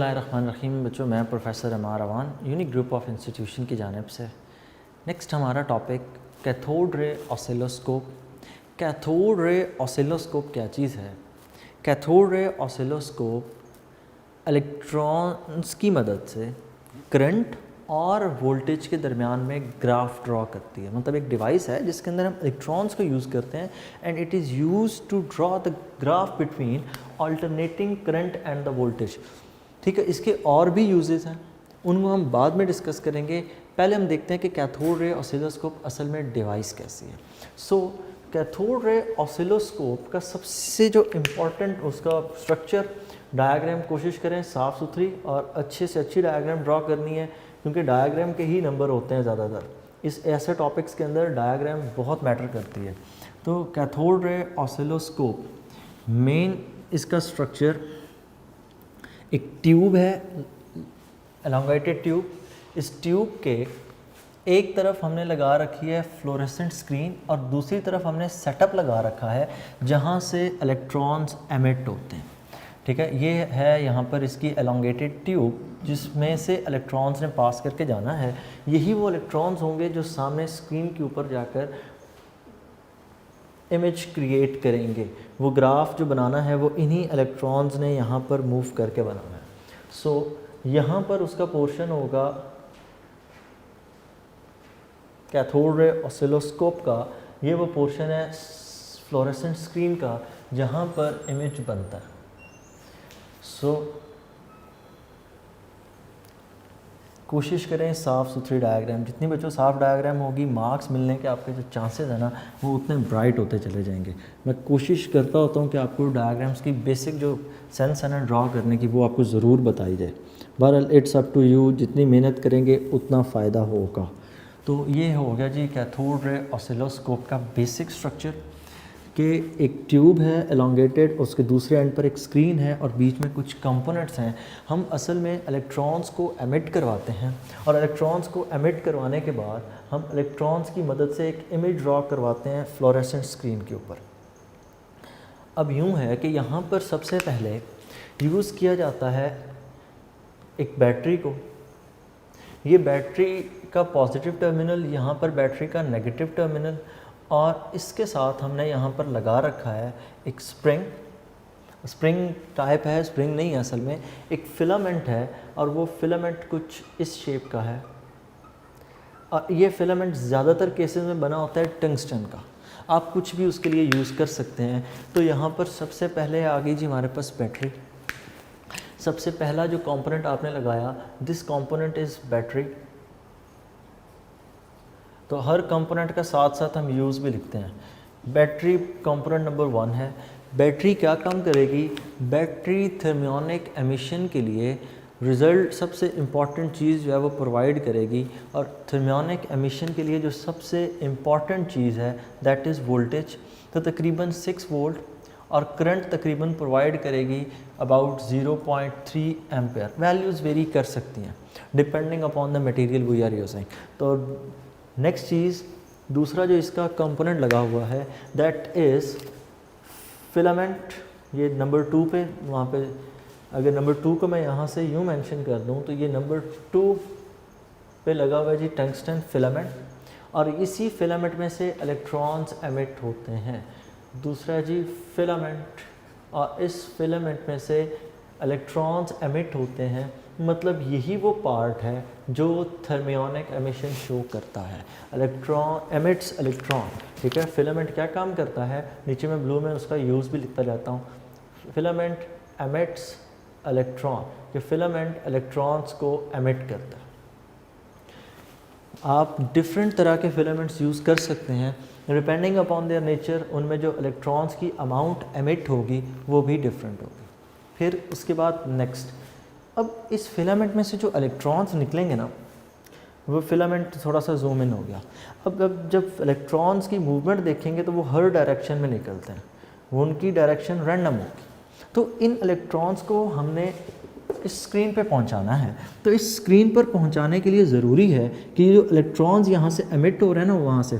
बिस्मिल्लाहिर्रहमानिर्रहीम। बच्चों, मैं professor Amar Awan Unique Group of Institution की जानिब से। नेक्स्ट हमारा topic cathode ray oscilloscope. Cathode ray oscilloscope क्या चीज़ है? कैथोड रे ऑसिलोस्कोप इलेक्ट्रॉन्स की मदद से करंट और वोल्टेज के दरमियान में ग्राफ ड्रॉ करती है। मतलब एक डिवाइस है जिसके अंदर हम इलेक्ट्रॉन्स को यूज़ करते हैं and it is use to draw the graph between alternating current and the voltage. ठीक है, इसके और भी यूजेस हैं, उनको हम बाद में डिस्कस करेंगे। पहले हम देखते हैं कि कैथोड रे ऑसिलोस्कोप असल में डिवाइस कैसी है। कैथोड रे ऑसिलोस्कोप का सबसे जो इम्पोर्टेंट उसका स्ट्रक्चर डायग्राम कोशिश करें साफ़ सुथरी और अच्छे से अच्छी डायग्राम ड्रॉ करनी है, क्योंकि डायग्राम के ही नंबर होते हैं ज़्यादातर। इस ऐसे टॉपिक्स के अंदर डायग्राम बहुत मैटर करती है। तो कैथोड रे ऑसिलोस्कोप मेन इसका स्ट्रक्चर एक ट्यूब है, एलोंगेटेड ट्यूब। इस ट्यूब के एक तरफ हमने लगा रखी है फ्लोरेसेंट स्क्रीन और दूसरी तरफ हमने सेटअप लगा रखा है जहाँ से इलेक्ट्रॉन्स एमिट होते हैं। ठीक है, ये है यहाँ पर इसकी एलोंगेटेड ट्यूब जिसमें से इलेक्ट्रॉन्स ने पास करके जाना है। यही वो इलेक्ट्रॉन्स होंगे जो सामने स्क्रीन के ऊपर जाकर इमेज क्रिएट करेंगे। वो ग्राफ जो बनाना है वो इन्हीं इलेक्ट्रॉन्स ने यहाँ पर मूव करके बनाना है। यहाँ पर उसका पोर्शन होगा कैथोड रे ऑसिलोस्कोप का, ये वो पोर्शन है फ्लोरेसेंट स्क्रीन का जहाँ पर इमेज बनता है। कोशिश करें साफ़ सुथरी डायग्राम, जितनी बच्चों साफ डायग्राम होगी मार्क्स मिलने के आपके जो चांसेस हैं ना वो उतने ब्राइट होते चले जाएंगे। मैं कोशिश करता होता हूँ कि आपको डायग्राम्स की बेसिक जो सेंस है ना ड्रॉ करने की वो आपको ज़रूर बताई जाए। बहरहाल इट्स अप टू यू, जितनी मेहनत करेंगे उतना फ़ायदा होगा। तो ये हो गया जी कैथोड रे ऑसिलोस्कोप का बेसिक स्ट्रक्चर कि एक ट्यूब है एलोंगेटेड, उसके दूसरे एंड पर एक स्क्रीन है और बीच में कुछ कंपोनेंट्स हैं। हम असल में इलेक्ट्रॉन्स को एमिट करवाते हैं और इलेक्ट्रॉन्स को एमिट करवाने के बाद हम इलेक्ट्रॉन्स की मदद से एक इमेज ड्रॉ करवाते हैं फ्लोरेसेंट स्क्रीन के ऊपर। अब यूँ है कि यहाँ पर सबसे पहले यूज़ किया जाता है एक बैटरी को। ये बैटरी का पॉजिटिव टर्मिनल, यहाँ पर बैटरी का नेगेटिव टर्मिनल, और इसके साथ हमने यहाँ पर लगा रखा है एक स्प्रिंग टाइप है, स्प्रिंग नहीं है असल में, एक फिलामेंट है और वो फिलामेंट कुछ इस शेप का है। और ये फिलामेंट ज़्यादातर केसेस में बना होता है टंगस्टन का। आप कुछ भी उसके लिए यूज़ कर सकते हैं। तो यहाँ पर सबसे पहले आ गई जी हमारे पास बैटरी। सबसे पहला जो कंपोनेंट आपने लगाया, दिस कंपोनेंट इज़ बैटरी। तो हर कंपोनेंट का साथ साथ हम यूज़ भी लिखते हैं। बैटरी कंपोनेंट नंबर 1 है। बैटरी क्या काम करेगी? बैटरी थर्मियोनिक एमिशन के लिए रिज़ल्ट सबसे इम्पॉर्टेंट चीज़ जो है वो प्रोवाइड करेगी। और थर्मियोनिक एमिशन के लिए जो सबसे इम्पॉर्टेंट चीज़ है दैट इज़ वोल्टेज। तो तकरीबन 6 वोल्ट और करंट तकरीबन प्रोवाइड करेगी अबाउट 0.3 एम्पेयर। वैल्यूज़ वेरी कर सकती हैं depending upon the material we are using. तो नेक्स्ट चीज़, दूसरा जो इसका कंपोनेंट लगा हुआ है दैट इज़ फिलामेंट। ये नंबर 2 पे, वहाँ पे अगर नंबर 2 को मैं यहाँ से यूँ मेंशन कर दूँ तो ये नंबर 2 पे लगा हुआ है जी टंगस्टन फिलामेंट। और इसी फिलामेंट में से इलेक्ट्रॉन्स एमिट होते हैं। दूसरा जी फिलामेंट, और इस फिलामेंट में से इलेक्ट्रॉन्स एमिट होते हैं। मतलब यही वो पार्ट है जो थर्मियोनिक एमिशन शो करता है। Electron emits electron. ठीक है, फिलामेंट क्या काम करता है, नीचे में ब्लू में उसका यूज़ भी लिखता जाता हूँ। फिलामेंट एमिट्स इलेक्ट्रॉन, ये फिलामेंट इलेक्ट्रॉन्स को एमिट करता है। आप डिफरेंट तरह के फिलामेंट्स यूज़ कर सकते हैं डिपेंडिंग अपॉन देयर नेचर। उनमें जो इलेक्ट्रॉन्स की अमाउंट एमिट होगी वो भी डिफरेंट होगी। फिर उसके बाद नेक्स्ट, अब इस फिलामेंट में से जो इलेक्ट्रॉन्स निकलेंगे ना, वो फिलामेंट थोड़ा सा जूम इन हो गया। अब जब इलेक्ट्रॉन्स की मूवमेंट देखेंगे तो वो हर डायरेक्शन में निकलते हैं, वो उनकी डायरेक्शन रैंडम होगी। तो इन इलेक्ट्रॉन्स को हमने इस स्क्रीन पे पहुंचाना है। तो इस स्क्रीन पर पहुंचाने के लिए ज़रूरी है कि जो इलेक्ट्रॉन्स यहाँ से एमिट हो रहे हैं ना वहाँ से,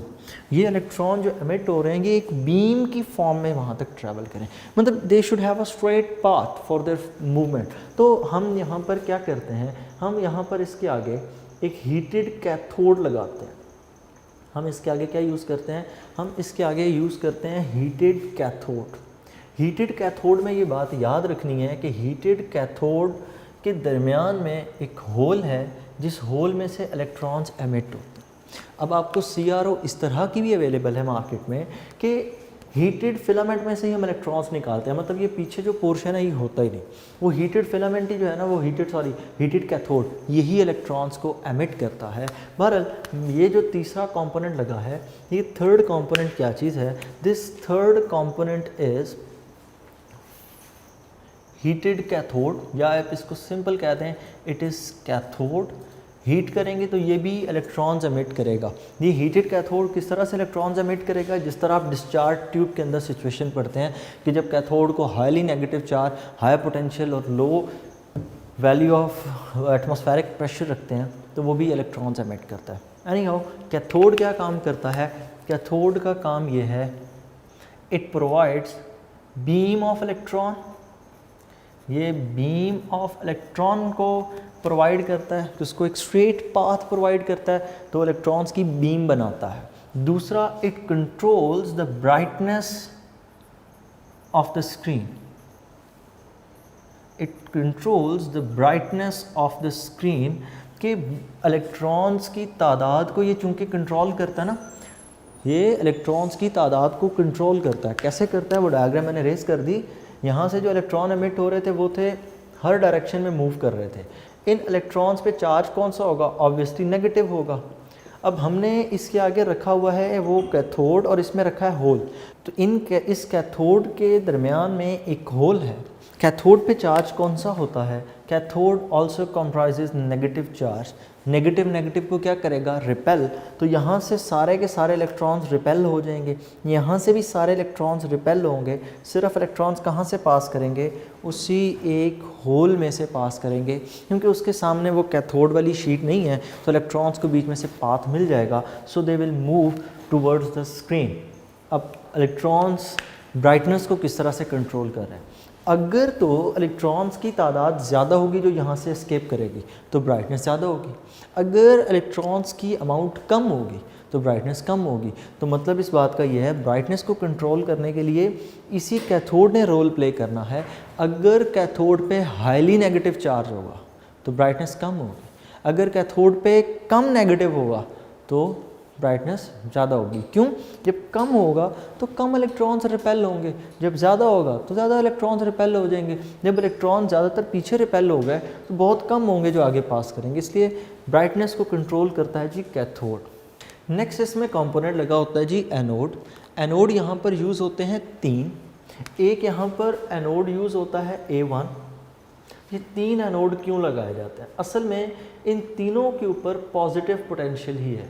ये इलेक्ट्रॉन जो एमिट हो रहे हैं ये एक बीम की फॉर्म में वहाँ तक ट्रैवल करें, मतलब they should have a straight path for their movement. तो हम यहाँ पर क्या करते हैं, हम यहाँ पर इसके आगे एक हीटेड कैथोड लगाते हैं। हम इसके आगे क्या यूज़ करते हैं, हम इसके आगे यूज़ करते हैं हीटेड कैथोड। हीटेड कैथोड में ये बात याद रखनी है कि हीटेड कैथोड के दरमियान में एक होल है, जिस होल में से इलेक्ट्रॉन्स एमिट होते हैं। अब आपको CRO इस तरह की भी अवेलेबल है मार्केट में कि हीटेड फिलामेंट में से ही हम इलेक्ट्रॉन्स निकालते हैं, मतलब ये पीछे जो पोर्शन है ये होता ही नहीं, वो हीटेड फिलामेंट ही जो है ना, वो हीटेड कैथोड यही इलेक्ट्रॉन्स को एमिट करता है। बहरहाल ये जो तीसरा कंपोनेंट लगा है, ये थर्ड कंपोनेंट क्या चीज़ है, this third component is heated cathode, या आप इसको सिंपल कहते हैं इट इज़ कैथोड। हीट करेंगे तो ये भी इलेक्ट्रॉन्स एमिट करेगा। ये हीटेड कैथोड किस तरह से इलेक्ट्रॉन्स एमिट करेगा, जिस तरह आप डिस्चार्ज ट्यूब के अंदर सिचुएशन पढ़ते हैं कि जब कैथोड को highly negative charge, high potential और low value of atmospheric pressure रखते हैं तो वो भी इलेक्ट्रॉन्स एमिट करता है। एनी हाउ कैथोड क्या काम करता है, कैथोड का काम ये है, it provides beam of electron. ये बीम ऑफ इलेक्ट्रॉन को प्रोवाइड करता है, तो उसको एक स्ट्रेट पाथ प्रोवाइड करता है, तो इलेक्ट्रॉन्स की बीम बनाता है। दूसरा, it controls the brightness of the screen. It controls the brightness of the screen के इलेक्ट्रॉन्स की तादाद को ये चूँकि कंट्रोल करता है ना, ये इलेक्ट्रॉन्स की तादाद को कंट्रोल करता है। कैसे करता है वो डायग्राम मैंने रेस कर दी। यहाँ से जो इलेक्ट्रॉन एमिट हो रहे थे वो थे हर डायरेक्शन में मूव कर रहे थे। इन इलेक्ट्रॉन्स पे चार्ज कौन सा होगा, ऑब्वियसली नेगेटिव होगा। अब हमने इसके आगे रखा हुआ है वो कैथोड और इसमें रखा है होल, तो इस कैथोड के दरमियान में एक होल है। कैथोड पे चार्ज कौन सा होता है, cathode also comprises negative charge. Negative negative को क्या करेगा, रिपेल। तो यहाँ से सारे के सारे इलेक्ट्रॉन्स रिपेल हो जाएंगे, यहाँ से भी सारे इलेक्ट्रॉन्स रिपेल होंगे। सिर्फ इलेक्ट्रॉन्स कहाँ से पास करेंगे, उसी एक होल में से पास करेंगे, क्योंकि उसके सामने वो कैथोड वाली शीट नहीं है, तो इलेक्ट्रॉन्स को बीच में से पाथ मिल जाएगा। So they will move towards the screen. अब इलेक्ट्रॉन्स ब्राइटनेस को किस तरह से कंट्रोल कर रहे हैं, अगर तो इलेक्ट्रॉन्स की तादाद ज़्यादा होगी जो यहाँ से एस्केप करेगी तो ब्राइटनेस ज़्यादा होगी, अगर इलेक्ट्रॉन्स की अमाउंट कम होगी तो ब्राइटनेस कम होगी। तो मतलब इस बात का यह है, ब्राइटनेस को कंट्रोल करने के लिए इसी कैथोड ने रोल प्ले करना है। अगर कैथोड पे हाईली नेगेटिव चार्ज होगा तो ब्राइटनेस कम होगी, अगर कैथोड पे कम नेगेटिव होगा तो ब्राइटनेस ज़्यादा होगी। क्यों, जब कम होगा तो कम इलेक्ट्रॉन्स रिपेल होंगे, जब ज़्यादा होगा तो ज़्यादा इलेक्ट्रॉन्स रिपेल हो जाएंगे। जब इलेक्ट्रॉन ज़्यादातर पीछे रिपेल हो गए तो बहुत कम होंगे जो आगे पास करेंगे, इसलिए ब्राइटनेस को कंट्रोल करता है जी कैथोड। नेक्स्ट इसमें कंपोनेंट लगा होता है जी एनोड। एनोड यहाँ पर यूज़ होते हैं 3। एक यहाँ पर एनोड यूज़ होता है A1। ये 3 एनोड क्यों लगाए जाते हैं, असल में इन तीनों के ऊपर पॉजिटिव पोटेंशियल ही है,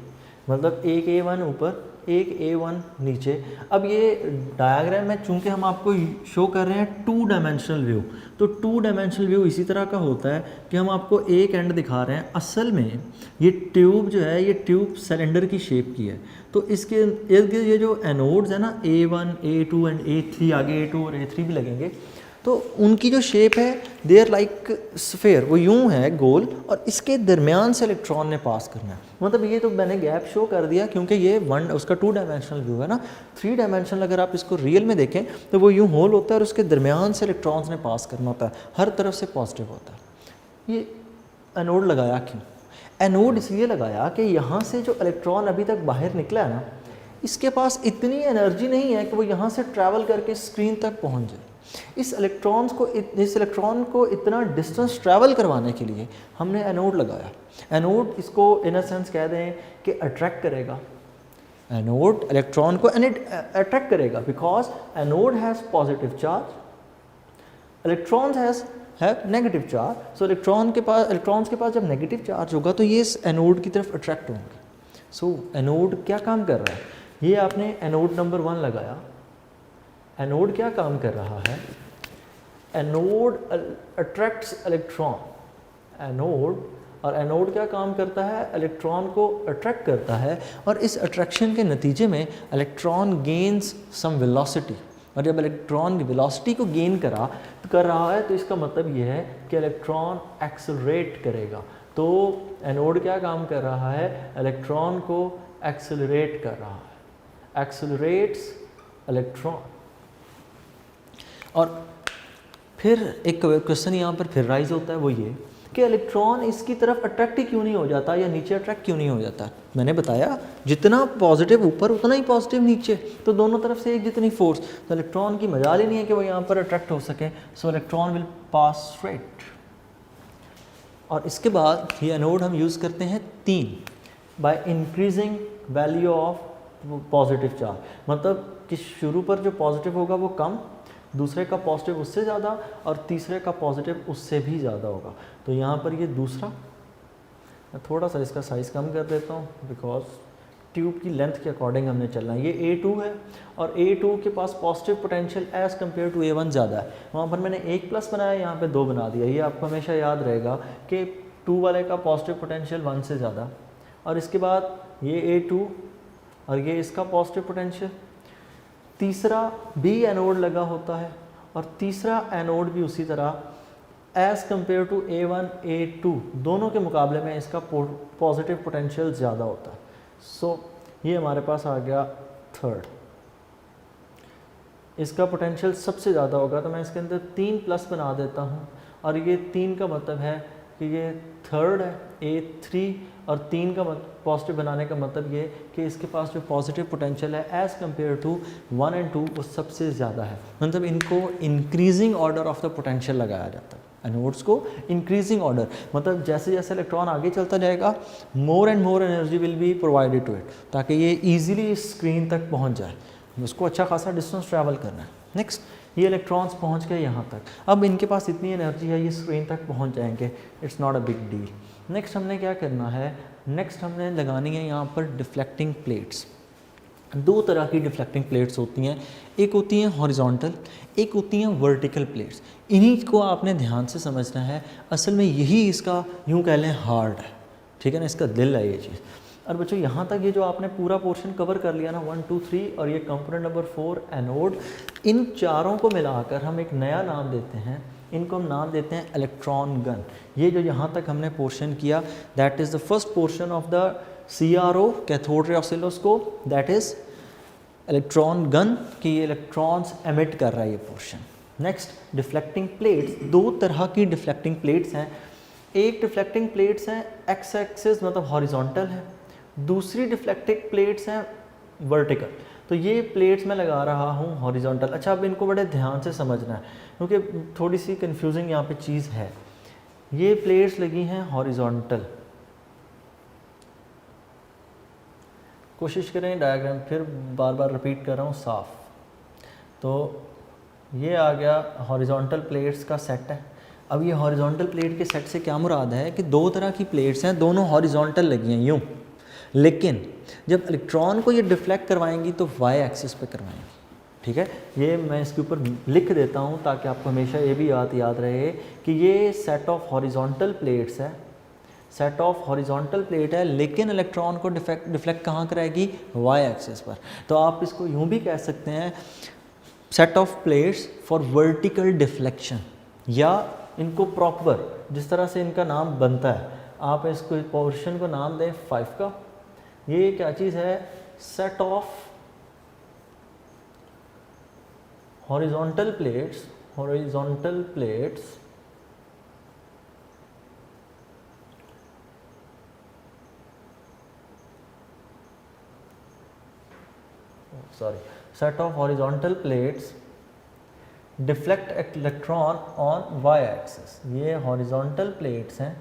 मतलब एक A1 ऊपर एक A1 नीचे। अब ये डायग्राम में चूंकि हम आपको शो कर रहे हैं 2 डायमेंशनल व्यू, तो 2 डायमेंशनल व्यू इसी तरह का होता है कि हम आपको एक एंड दिखा रहे हैं। असल में ये ट्यूब जो है ये ट्यूब सिलेंडर की शेप की है, तो इसके इर्द गिर्द ये जो एनोड्स है ना A1, A2 एंड A3, आगे A2 और A3 भी लगेंगे, तो उनकी जो शेप है दे आर लाइक स्फेयर, वो यूं है गोल, और इसके दरमियान से इलेक्ट्रॉन ने पास करना है। मतलब ये तो मैंने गैप शो कर दिया क्योंकि ये उसका 2 डायमेंशनल व्यू है ना। 3 डायमेंशनल अगर आप इसको रियल में देखें तो वो यूं होल होता है और उसके दरमियान से इलेक्ट्रॉन्स ने पास करना होता है, हर तरफ से पॉजिटिव होता है। ये एनोड लगाया क्यों, एनोड इसलिए लगाया कि यहाँ से जो इलेक्ट्रॉन अभी तक बाहर निकला है ना, इसके पास इतनी एनर्जी नहीं है कि वो यहाँ से ट्रैवल करके स्क्रीन तक पहुँच जाए। इस इलेक्ट्रॉन को इतना डिस्टेंस ट्रैवल करवाने के लिए हमने एनोड लगाया। एनोड इसको इन अ सेंस कह दें कि अट्रैक्ट करेगा, एनोड इलेक्ट्रॉन को अट्रैक्ट करेगा because anode has positive charge, electrons have negative charge. So electrons के पास जब नेगेटिव चार्ज होगा तो ये इस एनोड की तरफ अट्रैक्ट होंगे। सो एनोड क्या काम कर रहा है, ये आपने एनोड नंबर 1 लगाया। एनोड क्या काम कर रहा है, एनोड अट्रैक्ट्स इलेक्ट्रॉन, एनोड और एनोड क्या काम करता है, इलेक्ट्रॉन को अट्रैक्ट करता है और इस अट्रैक्शन के नतीजे में इलेक्ट्रॉन गेन्स सम वेलोसिटी, और जब इलेक्ट्रॉन वेलोसिटी को गेन कर रहा है तो इसका मतलब ये है कि इलेक्ट्रॉन एक्सेलरेट करेगा। तो एनोड क्या काम कर रहा है, इलेक्ट्रॉन को एक्सेलरेट कर रहा है, एक्सेलरेट्स इलेक्ट्रॉन। और फिर एक क्वेश्चन यहाँ पर फिर राइज होता है, वो ये कि इलेक्ट्रॉन इसकी तरफ अट्रैक्ट ही क्यों नहीं हो जाता या नीचे अट्रैक्ट क्यों नहीं हो जाता। मैंने बताया जितना पॉजिटिव ऊपर उतना ही पॉजिटिव नीचे, तो दोनों तरफ से एक जितनी फोर्स, तो इलेक्ट्रॉन की मजाल ही नहीं है कि वो यहाँ पर अट्रैक्ट हो सके। सो इलेक्ट्रॉन विल पास स्ट्रेट। और इसके बाद ये एनोड हम यूज़ करते हैं 3 by increasing value of positive charge. मतलब कि शुरू पर जो पॉजिटिव होगा वो कम, दूसरे का पॉजिटिव उससे ज़्यादा और तीसरे का पॉजिटिव उससे भी ज़्यादा होगा। तो यहाँ पर ये दूसरा, मैं थोड़ा सा इसका साइज़ कम कर देता हूँ बिकॉज ट्यूब की लेंथ के अकॉर्डिंग हमने चलना है। ये A2 है और A2 के पास positive potential as compare to A1 ज़्यादा है। वहाँ पर मैंने 1 प्लस बनाया, यहाँ पे 2 बना दिया। ये आपको हमेशा याद रहेगा कि 2 वाले का पॉजिटिव पोटेंशियल 1 से ज़्यादा। और इसके बाद ये A2 और ये इसका पॉजिटिव पोटेंशियल। तीसरा भी एनोड लगा होता है और तीसरा एनोड भी उसी तरह as compare to A1 A2 दोनों के मुकाबले में इसका पॉजिटिव पोटेंशियल ज़्यादा होता है। सो ये हमारे पास आ गया थर्ड, इसका पोटेंशियल सबसे ज़्यादा होगा, तो मैं इसके अंदर 3 प्लस बना देता हूँ। और ये 3 का मतलब है कि ये थर्ड है A3, और 3 का पॉजिटिव बनाने का मतलब ये कि इसके पास जो पॉजिटिव पोटेंशियल है एज़ कम्पेयर टू 1 और 2 वो सबसे ज़्यादा है। मतलब इनको increasing order of the potential लगाया जाता है, एनोड्स को इंक्रीजिंग ऑर्डर। मतलब जैसे जैसे इलेक्ट्रॉन आगे चलता जाएगा more and more energy will be provided to it, ताकि ये ईजिली स्क्रीन तक पहुँच जाए। उसको अच्छा खासा डिस्टेंस ट्रैवल करना है। नेक्स्ट, ये इलेक्ट्रॉन्स पहुंच गए यहाँ तक, अब इनके पास इतनी एनर्जी है ये स्क्रीन तक पहुंच जाएंगे, it's not a big deal. Next हमने क्या करना है, नेक्स्ट हमने लगानी है यहाँ पर डिफ्लेक्टिंग प्लेट्स। 2 तरह की डिफ्लेक्टिंग प्लेट्स होती हैं, एक होती हैं हॉरिजॉन्टल, एक होती हैं वर्टिकल प्लेट्स। इन्हीं को आपने ध्यान से समझना है, असल में यही इसका यूँ कह लें हार्ट है, ठीक है ना, इसका दिल है ये चीज़। और बच्चों यहाँ तक ये जो आपने पूरा पोर्शन कवर कर लिया ना 1 2 3 और ये कंपोनेंट नंबर 4 एनोड, इन चारों को मिलाकर हम एक नया नाम देते हैं, इनको हम नाम देते हैं इलेक्ट्रॉन गन। ये जो यहाँ तक हमने पोर्शन किया that is the first portion of the CRO cathode ray oscilloscope, that is electron gun कि ये इलेक्ट्रॉन्स एमिट कर रहा है ये पोर्शन। नेक्स्ट डिफ्लेक्टिंग प्लेट्स, 2 तरह की डिफ्लेक्टिंग प्लेट्स हैं। एक डिफ्लेक्टिंग प्लेट्स हैं एक्स एक्सिस मतलब हॉरिजॉन्टल है, दूसरी डिफ्लेक्टिंग प्लेट्स हैं वर्टिकल। तो ये प्लेट्स मैं लगा रहा हूँ हॉरिजॉन्टल। अच्छा, अब इनको बड़े ध्यान से समझना है क्योंकि थोड़ी सी कंफ्यूजिंग यहाँ पे चीज़ है। ये प्लेट्स लगी हैं हॉरिजॉन्टल, कोशिश करें डायग्राम फिर बार बार रिपीट कर रहा हूँ साफ। तो ये आ गया हॉरिजॉन्टल प्लेट्स का सेट है। अब ये हॉरिजॉन्टल प्लेट के सेट से क्या मुराद है कि 2 तरह की प्लेट्स हैं, दोनों हॉरिजॉन्टल लगी हैं यूँ, लेकिन जब इलेक्ट्रॉन को ये डिफ्लेक्ट करवाएंगी तो वाई एक्सिस पे करवाएंगी, ठीक है। ये मैं इसके ऊपर लिख देता हूँ ताकि आपको हमेशा ये भी याद रहे कि ये सेट ऑफ हॉरिजॉन्टल प्लेट्स है, सेट ऑफ हॉरिजॉन्टल प्लेट है, लेकिन इलेक्ट्रॉन को डिफ्लेक्ट कहाँ कराएगी, वाई एक्सिस पर। तो आप इसको यूँ भी कह सकते हैं set of plates for vertical deflection, या इनको प्रॉपर जिस तरह से इनका नाम बनता है आप इसको पोर्शन को नाम दें 5 का। ये क्या चीज़ है, set of horizontal plates, horizontal plates set of horizontal plates deflect electron on Y axis. ये हॉरिजॉन्टल प्लेट्स हैं,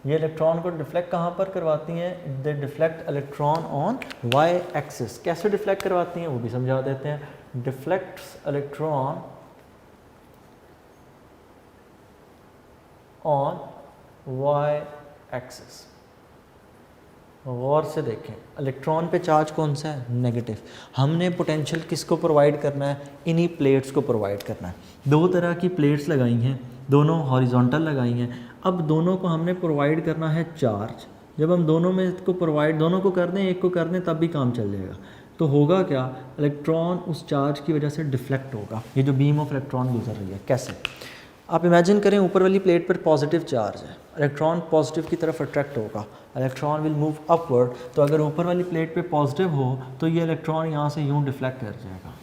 ये इलेक्ट्रॉन को डिफ्लेक्ट कहाँ पर करवाती हैं, they deflect electron on Y axis. कैसे डिफ्लेक्ट करवाती हैं वो भी समझा देते हैं। Deflects electron on Y axis. गौर से देखें, इलेक्ट्रॉन पे चार्ज कौन सा है, नेगेटिव। हमने पोटेंशियल किसको प्रोवाइड करना है, इन्हीं प्लेट्स को प्रोवाइड करना है। 2 तरह की प्लेट्स लगाई हैं, दोनों हॉरिजॉन्टल लगाई हैं। अब दोनों को हमने प्रोवाइड करना है चार्ज। जब हम दोनों में इसको प्रोवाइड, दोनों को कर दें, एक को कर दें, तब भी काम चल जाएगा। तो होगा क्या, इलेक्ट्रॉन उस चार्ज की वजह से डिफ्लेक्ट होगा। ये जो बीम ऑफ इलेक्ट्रॉन गुजर रही है, कैसे, आप इमेजिन करें ऊपर वाली प्लेट पर पॉजिटिव चार्ज है, इलेक्ट्रॉन पॉजिटिव की तरफ अट्रैक्ट होगा, इलेक्ट्रॉन विल मूव अपवर्ड। तो अगर ऊपर वाली प्लेट पे पॉजिटिव हो तो ये इलेक्ट्रॉन यहाँ से यूँ डिफ्लेक्ट कर जाएगा,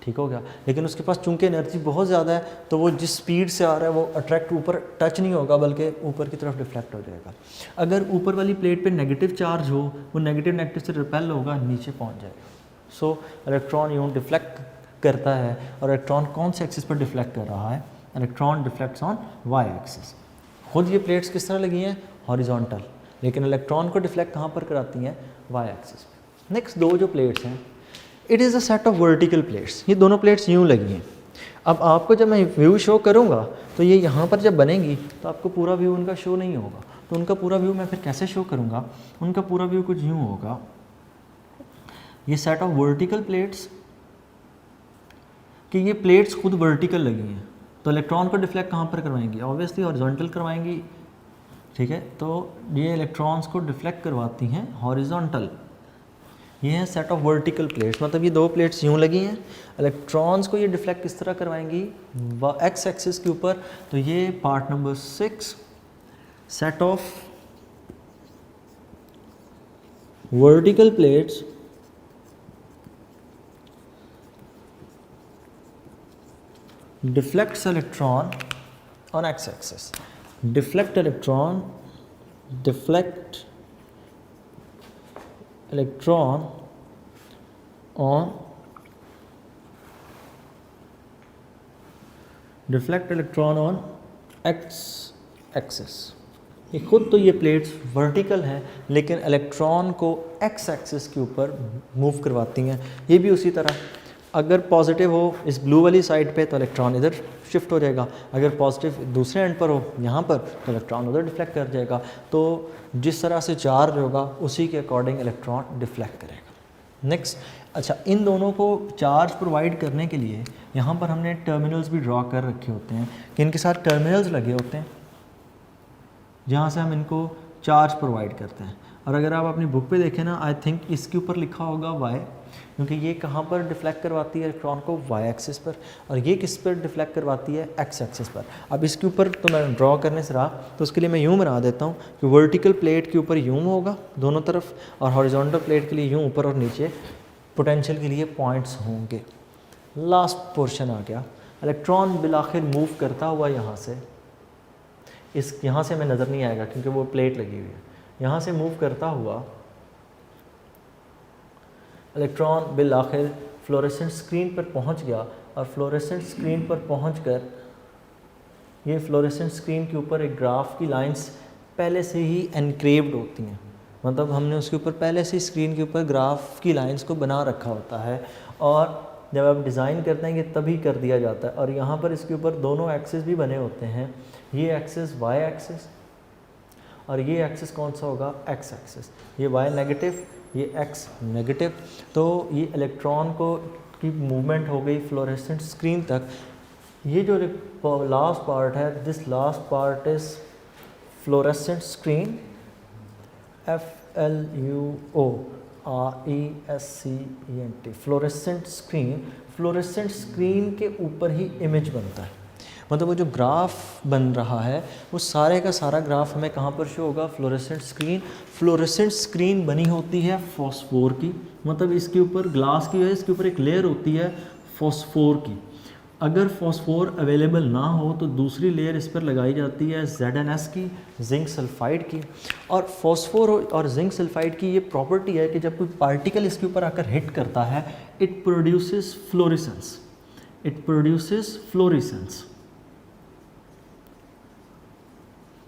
ठीक हो गया। लेकिन उसके पास चूंकि एनर्जी बहुत ज़्यादा है तो वो जिस स्पीड से आ रहा है वो अट्रैक्ट ऊपर टच नहीं होगा, बल्कि ऊपर की तरफ डिफ्लेक्ट हो जाएगा। अगर ऊपर वाली प्लेट पे नेगेटिव चार्ज हो, वो नेगेटिव से रिपेल होगा, नीचे पहुंच जाएगा। सो इलेक्ट्रॉन यूँ डिफ्लेक्ट करता है। और इलेक्ट्रॉन कौन से एक्सिस पर डिफ्लेक्ट कर रहा है, electron deflects on Y axis. खुद ये प्लेट्स किस तरह लगी हैं, हॉरिजॉन्टल, लेकिन इलेक्ट्रॉन को डिफ्लेक्ट कहाँ पर कराती हैं, वाई एक्सिस पे। नेक्स्ट दो जो प्लेट्स हैं, it is a set of vertical plates. ये दोनों प्लेट्स यूँ लगी हैं। अब आपको जब मैं व्यू शो करूँगा तो ये यहाँ पर जब बनेंगी तो आपको पूरा व्यू उनका शो नहीं होगा। तो उनका पूरा व्यू मैं फिर कैसे शो करूँगा, उनका पूरा व्यू कुछ यूँ होगा। ये सेट ऑफ वर्टिकल प्लेट्स, कि ये प्लेट्स खुद वर्टिकल लगी हैं, तो इलेक्ट्रॉन को डिफ्लेक्ट कहाँ पर करवाएंगी, ऑब्वियसली हॉरिजॉन्टल करवाएंगी, ठीक है। तो ये इलेक्ट्रॉन्स को डिफ्लेक्ट करवाती हैं हॉरिजॉन्टल। ये है सेट ऑफ वर्टिकल प्लेट्स, मतलब ये दो प्लेट्स यूँ लगी हैं, इलेक्ट्रॉन्स को ये डिफ्लेक्ट किस तरह करवाएंगी, एक्स एक्सिस के ऊपर। तो ये part number 6, set of vertical plates deflects electron on x-axis. Deflect electron on x-axis। ये खुद तो ये प्लेट्स वर्टिकल हैं, लेकिन इलेक्ट्रॉन को एक्स एक्सिस के ऊपर मूव करवाती हैं। ये भी उसी तरह, अगर पॉजिटिव हो इस ब्लू वाली साइड पे तो इलेक्ट्रॉन इधर शिफ्ट हो जाएगा, अगर पॉजिटिव दूसरे एंड पर हो यहाँ पर तो इलेक्ट्रॉन उधर डिफ्लेक्ट कर जाएगा। तो जिस तरह से चार्ज होगा उसी के अकॉर्डिंग इलेक्ट्रॉन डिफ्लेक्ट करेगा। नेक्स्ट, अच्छा, इन दोनों को चार्ज प्रोवाइड करने के लिए यहाँ पर हमने टर्मिनल्स भी ड्रॉ कर रखे होते हैं, कि इनके साथ टर्मिनल्स लगे होते हैं जहाँ से हम इनको चार्ज प्रोवाइड करते हैं। और अगर आप अपनी बुक पे देखें ना, आई थिंक इसके ऊपर लिखा होगा वाई, क्योंकि ये कहाँ पर डिफ्लेक्ट करवाती है इलेक्ट्रॉन को, वाई एक्सिस पर, और ये किस पर डिफ्लेक्ट करवाती है, एक्स एक्सिस पर। अब इसके ऊपर तो मैं ड्रॉ करने से रहा, तो उसके लिए मैं यूँ बना देता हूँ कि वर्टिकल प्लेट के ऊपर यूँ होगा दोनों तरफ, और हॉरिजॉन्टल प्लेट के लिए यूँ ऊपर और नीचे पोटेंशियल के लिए पॉइंट्स होंगे। लास्ट पोर्शन आ गया, इलेक्ट्रॉन बिलाखिर मूव करता हुआ यहाँ से, इस यहाँ से हमें नज़र नहीं आएगा क्योंकि वो प्लेट लगी हुई है, यहाँ से मूव करता हुआ इलेक्ट्रॉन बिल आखिर फ्लोरेसेंट स्क्रीन पर पहुंच गया। और फ्लोरेसेंट स्क्रीन पर पहुंचकर ये फ्लोरेसेंट स्क्रीन के ऊपर एक ग्राफ की लाइंस पहले से ही एनक्रेव्ड होती हैं, मतलब हमने उसके ऊपर पहले से स्क्रीन के ऊपर ग्राफ की लाइंस को बना रखा होता है, और जब आप डिज़ाइन करते हैं कि तभी कर दिया जाता है। और यहाँ पर इसके ऊपर दोनों एक्सिस भी बने होते हैं, ये एक्सिस वाई एक्सिस और ये एक्सिस कौन सा होगा, एक्स एक्सिस। ये वाई नेगेटिव, ये एक्स नेगेटिव। तो ये इलेक्ट्रॉन को की मूवमेंट हो गई फ्लोरेसेंट स्क्रीन तक। ये जो लास्ट पार्ट है, this last part is fluorescent screen, FLUORESCENT, fluorescent screen. Fluorescent screen के ऊपर ही इमेज बनता है, मतलब वो जो ग्राफ बन रहा है वो सारे का सारा ग्राफ हमें कहाँ पर शो होगा, फ्लोरेसेंट स्क्रीन। फ्लोरेसेंट स्क्रीन बनी होती है फॉस्फोर की, मतलब इसके ऊपर ग्लास की है, इसके ऊपर एक लेयर होती है फॉस्फोर की। अगर फॉस्फोर अवेलेबल ना हो तो दूसरी लेयर इस पर लगाई जाती है ZnS की, जिंक सल्फाइड की। और फॉस्फोर और जिंक सल्फाइड की ये प्रॉपर्टी है कि जब कोई पार्टिकल इसके ऊपर आकर हिट करता है, इट प्रोड्यूसेस फ्लोरेसेंस,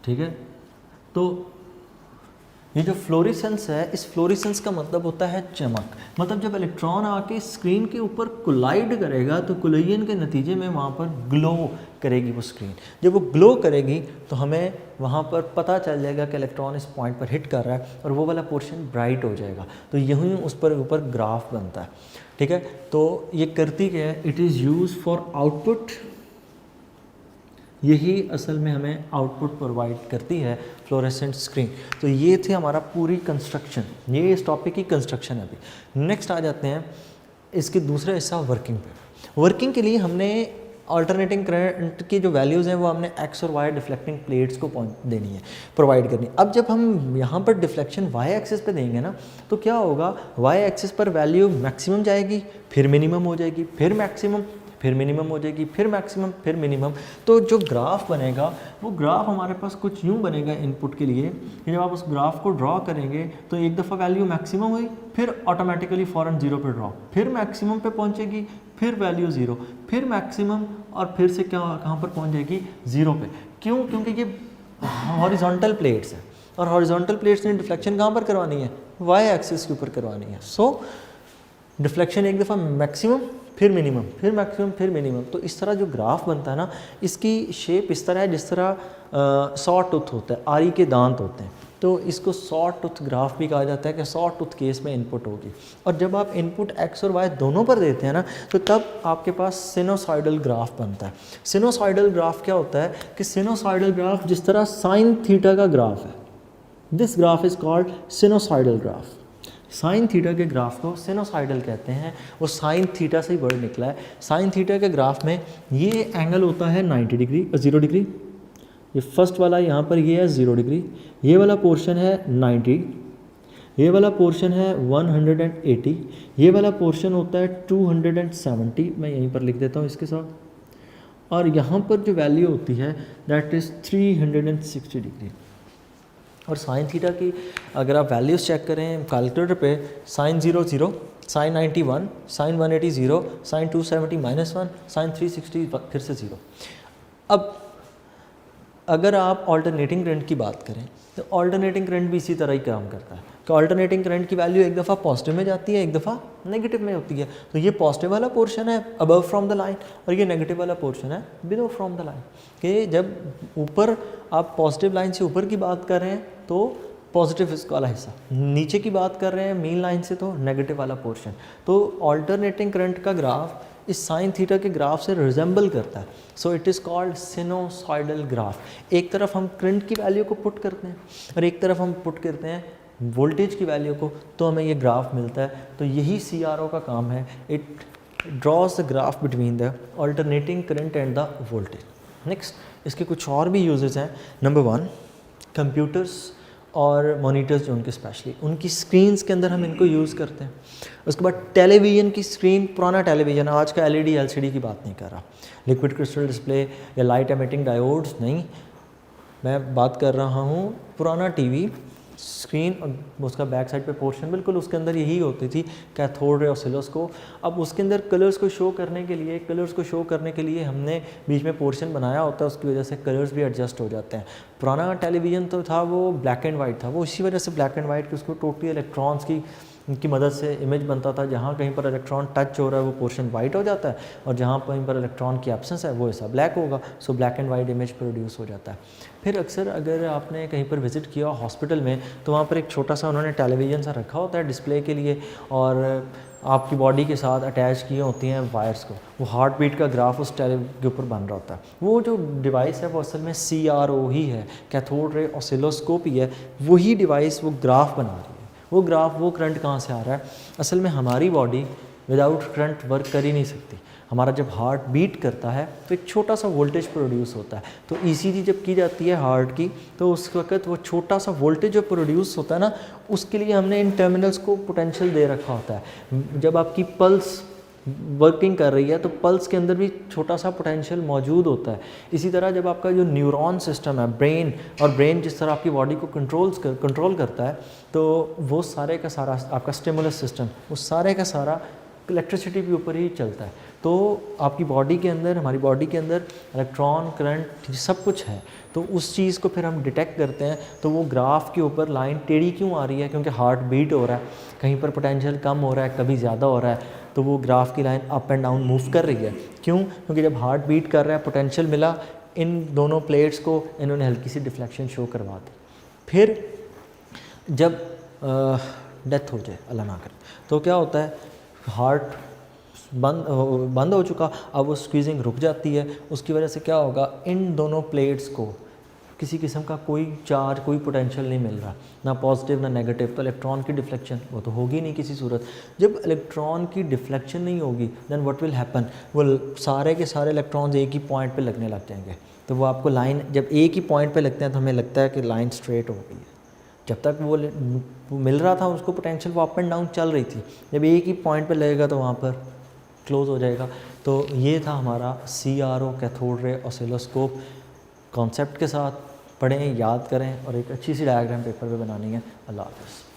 ठीक है। तो ये जो फ्लोरेसेंस है, इस फ्लोरेसेंस का मतलब होता है चमक। मतलब जब इलेक्ट्रॉन आके स्क्रीन के ऊपर कोलाइड करेगा तो कोलिजन के नतीजे में वहाँ पर ग्लो करेगी वो स्क्रीन। जब वो ग्लो करेगी तो हमें वहाँ पर पता चल जाएगा कि इलेक्ट्रॉन इस पॉइंट पर हिट कर रहा है, और वो वाला पोर्शन ब्राइट हो जाएगा। तो यूँ उस पर ऊपर ग्राफ बनता है, ठीक है। तो ये करती क्या है, it is use for output यही असल में हमें आउटपुट प्रोवाइड करती है फ्लोरेसेंट स्क्रीन। तो ये थे हमारा पूरी कंस्ट्रक्शन, ये इस टॉपिक की कंस्ट्रक्शन है। अभी नेक्स्ट आ जाते हैं इसके दूसरा हिस्सा वर्किंग पे। वर्किंग के लिए हमने अल्टरनेटिंग करंट की जो वैल्यूज़ हैं वो हमने एक्स और वाई डिफ्लेक्टिंग प्लेट्स को देनी है, प्रोवाइड करनी है। अब जब हम यहाँ पर डिफ्लेक्शन वाई एक्सिस पे देंगे ना, तो क्या होगा, वाई एक्सिस पर वैल्यू मैक्सिमम जाएगी, फिर मिनिमम हो जाएगी, फिर मैक्सिमम, फिर मिनिमम हो जाएगी, फिर मैक्सिमम, फिर मिनिमम। तो जो ग्राफ बनेगा वो ग्राफ हमारे पास कुछ यूँ बनेगा इनपुट के लिए कि जब आप उस ग्राफ को ड्रॉ करेंगे तो एक दफ़ा वैल्यू मैक्सिमम हुई, फिर ऑटोमेटिकली फ़ौरन जीरो पे ड्रॉप, फिर मैक्सिमम पे पहुंचेगी, फिर वैल्यू ज़ीरो, फिर मैक्सिमम, और फिर से कहाँ पर पहुंच जाएगी, ज़ीरो पे। क्यों? क्योंकि ये हॉरिजॉन्टल प्लेट्स हैं और हॉरिजॉन्टल प्लेट्स ने डिफ्लेक्शन कहाँ पर करवानी है, वाई एक्सिस के ऊपर करवानी है। सो डिफ्लेक्शन एक दफ़ा मैक्सिमम, फिर मिनिमम, फिर मैक्सिमम, फिर मिनिमम। तो इस तरह जो ग्राफ बनता है ना, इसकी शेप इस तरह है जिस तरह सॉ टूथ होता है, आरी के दांत होते हैं। तो इसको सॉ टूथ ग्राफ भी कहा जाता है कि सॉ टूथ केस में इनपुट होगी। और जब आप इनपुट एक्स और वाई दोनों पर देते हैं ना, तो तब आपके पास सिनोसॉइडल ग्राफ बनता है। सिनोसॉइडल ग्राफ क्या होता है कि सिनोसॉइडल ग्राफ जिस तरह साइन थीटा का ग्राफ है, this graph is called sinusoidal graph. Sine theta के ग्राफ को सिनोसाइडल कहते हैं, वो साइन थीटा से ही वर्ड निकला है। साइन थीटा के ग्राफ में ये एंगल होता है 90 डिग्री, 0 डिग्री, ये फर्स्ट वाला यहाँ पर ये है 0 डिग्री, ये वाला पोर्शन है 90, ये वाला पोर्शन है 180, ये वाला पोर्शन होता है 270, मैं यहीं पर लिख देता हूँ इसके साथ। और यहाँ पर जो वैल्यू होती है दैट इज़ 360 डिग्री। और साइन थीटा की अगर आप वैल्यूज़ चेक करें कैलकुलेटर पे, sine 0 0, sine 90 1, sine 180 0, sine 270 -1, sine 360 फिर से 0। अब अगर आप ऑल्टरनेटिंग करंट की बात करें तो ऑल्टरनेटिंग करंट भी इसी तरह ही काम करता है कि ऑल्टरनेटिंग करंट की वैल्यू एक दफ़ा पॉजिटिव में जाती है, एक दफ़ा नेगेटिव में होती है। तो ये पॉजिटिव वाला पोर्शन है अबव फ्रॉम द लाइन और ये नेगेटिव वाला पोर्शन है बिलो फ्रॉम द लाइन। कि जब ऊपर आप पॉजिटिव लाइन से ऊपर की बात कर रहे हैं तो पॉजिटिव वाला हिस्सा, नीचे की बात कर रहे हैं मेन लाइन से तो नेगेटिव वाला पोर्शन। तो ऑल्टरनेटिंग करंट का ग्राफ इस साइन थीटा के ग्राफ से रिजेंबल करता है। So it is called sinusoidal graph. एक तरफ हम करंट की वैल्यू को पुट करते हैं और एक तरफ हम पुट करते हैं वोल्टेज की वैल्यू को, तो हमें ये ग्राफ मिलता है। तो यही CRO का काम है, it drawers the graph between the alternating current and the voltage. Next इसके कुछ और भी यूजेस हैं। नंबर 1, कंप्यूटर्स और मॉनिटर्स जो उनके स्पेशली उनकी स्क्रीन्स के अंदर हम इनको यूज़ करते हैं। उसके बाद टेलीविज़न की स्क्रीन, पुराना टेलीविज़न, आज का LED LCD की बात नहीं कर रहा, लिक्विड क्रिस्टल डिस्प्ले या लाइट एमिटिंग डायोड्स नहीं, मैं बात कर रहा हूँ पुराना टीवी स्क्रीन और उसका बैक साइड पे पोर्शन बिल्कुल उसके अंदर यही होती थी, कैथोड रे ऑसिलोस्कोप। अब उसके अंदर कलर्स को शो करने के लिए हमने बीच में पोर्शन बनाया होता है, उसकी वजह से कलर्स भी एडजस्ट हो जाते हैं। पुराना टेलीविज़न तो था वो ब्लैक एंड वाइट था, वो इसी वजह से ब्लैक एंड वाइट कि उसको टोटली इलेक्ट्रॉन्स की मदद से इमेज बनता था। जहाँ कहीं पर इलेक्ट्रॉन टच हो रहा है वो पोर्शन वाइट हो जाता है और जहाँ कहीं पर इलेक्ट्रॉन की एब्सेंस है वो ऐसा ब्लैक होगा। So black and white image produce हो जाता है। फिर अक्सर अगर आपने कहीं पर विज़िट किया हॉस्पिटल में तो वहाँ पर एक छोटा सा उन्होंने टेलीविज़न सा रखा होता है डिस्प्ले के लिए और आपकी बॉडी के साथ अटैच किए होती हैं वायर्स को, वो हार्ट बीट का ग्राफ उस टेली के ऊपर बन रहा होता है। वो जो डिवाइस है वो असल में CRO ही है, कैथोड रे ऑसिलोस्कोप ही है। वही डिवाइस वो ग्राफ बना रही है। वो ग्राफ, वो करंट कहाँ से आ रहा है? असल में हमारी बॉडी विदाउट करंट वर्क कर ही नहीं सकती। हमारा जब हार्ट बीट करता है तो एक छोटा सा वोल्टेज प्रोड्यूस होता है। तो ECG जब की जाती है हार्ट की तो उस वक्त वो छोटा सा वोल्टेज जो प्रोड्यूस होता है ना, उसके लिए हमने इन टर्मिनल्स को पोटेंशियल दे रखा होता है। जब आपकी पल्स वर्किंग कर रही है तो पल्स के अंदर भी छोटा सा पोटेंशियल मौजूद होता है। इसी तरह जब आपका जो न्यूरॉन सिस्टम है ब्रेन, और ब्रेन जिस तरह आपकी बॉडी को कंट्रोल करता है, तो वो सारे का सारा आपका स्टिमुलस सिस्टम, वो सारे का सारा इलेक्ट्रिसिटी के ऊपर ही चलता है। तो आपकी बॉडी के अंदर, हमारी बॉडी के अंदर इलेक्ट्रॉन, करंट सब कुछ है। तो उस चीज़ को फिर हम डिटेक्ट करते हैं। तो वो ग्राफ के ऊपर लाइन टेढ़ी क्यों आ रही है? क्योंकि हार्ट बीट हो रहा है, कहीं पर पोटेंशियल कम हो रहा है, कभी ज़्यादा हो रहा है, तो वो ग्राफ की line up and down move कर रही है। क्यों? क्योंकि जब हार्ट बीट कर रहा है, पोटेंशियल मिला, इन दोनों प्लेट्स को इन्होंने हल्की सी डिफ्लेक्शन शो करवा दी। फिर जब डेथ हो जाए, अल्लाह ना करे, तो क्या होता है, हार्ट बंद हो चुका, अब वो स्क्वीजिंग रुक जाती है। उसकी वजह से क्या होगा, इन दोनों प्लेट्स को किसी किस्म का कोई चार्ज, कोई पोटेंशियल नहीं मिल रहा, ना पॉजिटिव ना नेगेटिव, तो इलेक्ट्रॉन की डिफ्लेक्शन वो तो होगी नहीं किसी सूरत। जब इलेक्ट्रॉन की डिफ्लेक्शन नहीं होगी देन व्हाट विल हैपन, वो सारे के सारे इलेक्ट्रॉन्स एक ही पॉइंट पे लगने लग जाएंगे। तो वो आपको लाइन जब एक ही पॉइंट पे लगते हैं तो हमें लगता है कि लाइन स्ट्रेट हो गई है। जब तक वो मिल रहा था उसको पोटेंशियल, वो अप एंड डाउन चल रही थी, जब एक ही पॉइंट पे लगेगा तो वहाँ पर क्लोज हो जाएगा। तो ये था हमारा CRO cathode ray oscilloscope. Concept के साथ पढ़ें, याद करें और एक अच्छी सी डायग्राम पेपर पे बनानी है। अल्लाह हाफ़िज़।